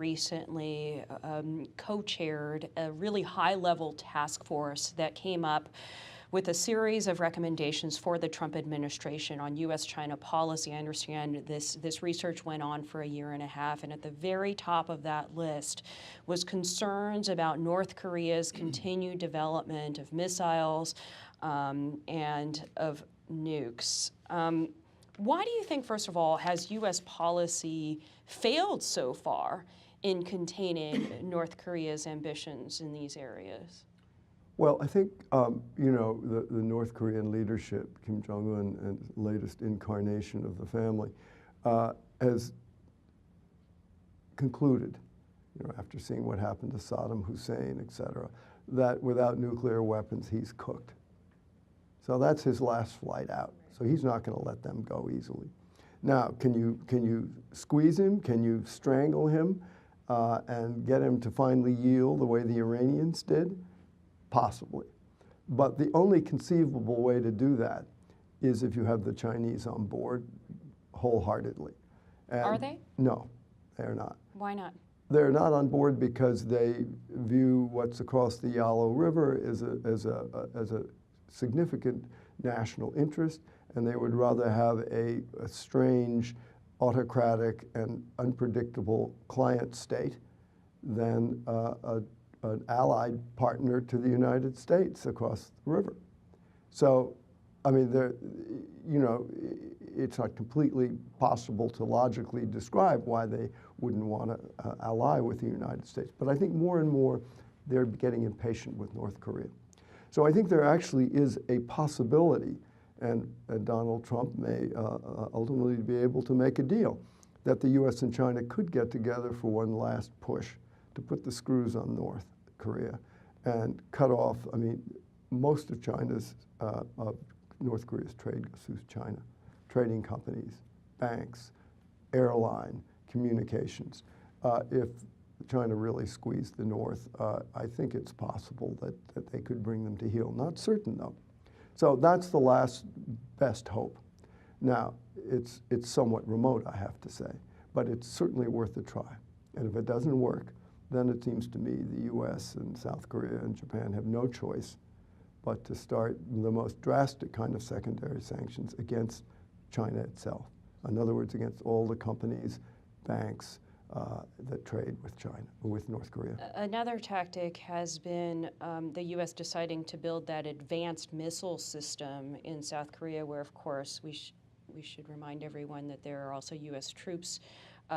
recently co-chaired a really high-level task force that came up with a series of recommendations for the Trump administration on U.S. China policy. I understand this research went on for a year and a half, and at the very top of that list was concerns about North Korea's continued development of missiles and of nukes. Why do you think, first of all, has U.S. policy failed so far in containing North Korea's ambitions in these areas? Well, I think, you know, the North Korean leadership, Kim Jong-un, and latest incarnation of the family, has concluded, you know, after seeing what happened to Saddam Hussein, et cetera, that without nuclear weapons, he's cooked. So that's his last flight out. So he's not going to let them go easily. Now, can you squeeze him? Can you strangle him and get him to finally yield the way the Iranians did? Possibly. But the only conceivable way to do that is if you have the Chinese on board wholeheartedly. And are they? No, they're not. Why not? They're not on board because they view what's across the Yalu River as a significant national interest, and they would rather have a strange, autocratic, and unpredictable client state than an allied partner to the United States across the river. So, I mean, you know, it's not completely possible to logically describe why they wouldn't want to ally with the United States. But I think more and more they're getting impatient with North Korea. So I think there actually is a possibility, and Donald Trump may ultimately be able to make a deal, that the U.S. and China could get together for one last push to put the screws on North Korea and cut off, I mean, most of China's, North Korea's trade goes through China. Trading companies, banks, airline, communications. If China really squeezed the North, I think it's possible that they could bring them to heel. Not certain, though. So that's the last best hope. Now, it's somewhat remote, I have to say, but it's certainly worth a try. And if it doesn't work, then it seems to me the U.S. and South Korea and Japan have no choice but to start the most drastic kind of secondary sanctions against China itself. In other words, against all the companies, banks that trade with China, with North Korea. Another tactic has been the U.S. deciding to build that advanced missile system in South Korea, where, of course, we should remind everyone that there are also U.S. troops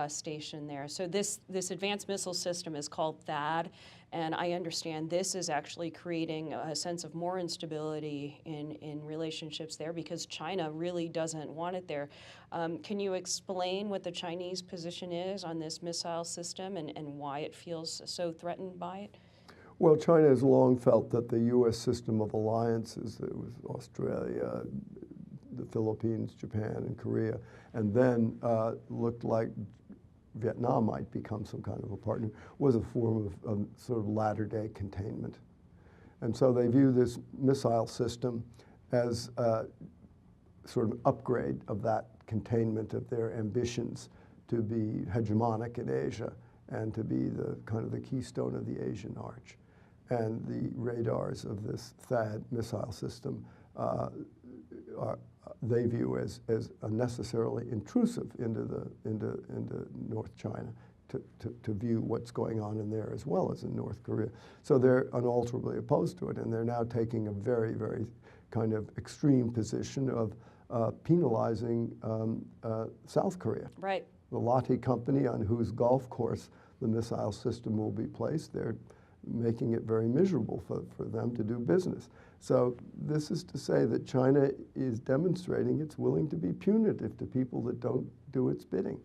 stationed there. So this advanced missile system is called THAAD, and I understand this is actually creating a sense of more instability in relationships there because China really doesn't want it there. Can you explain what the Chinese position is on this missile system and why it feels so threatened by it? Well, China has long felt that the U.S. system of alliances, that was Australia, the Philippines, Japan, and Korea, and then looked like Vietnam might become some kind of a partner, was a form of sort of latter-day containment. And so they view this missile system as a sort of upgrade of that containment of their ambitions to be hegemonic in Asia and to be the kind of the keystone of the Asian Arch. And the radars of this THAAD missile system they view as unnecessarily intrusive into North China to view what's going on in there as well as in North Korea. So they're unalterably opposed to it, and they're now taking a very, very kind of extreme position of penalizing South Korea. Right. The Lotte company on whose golf course the missile system will be placed, they're making it very miserable for them to do business. So this is to say that China is demonstrating it's willing to be punitive to people that don't do its bidding.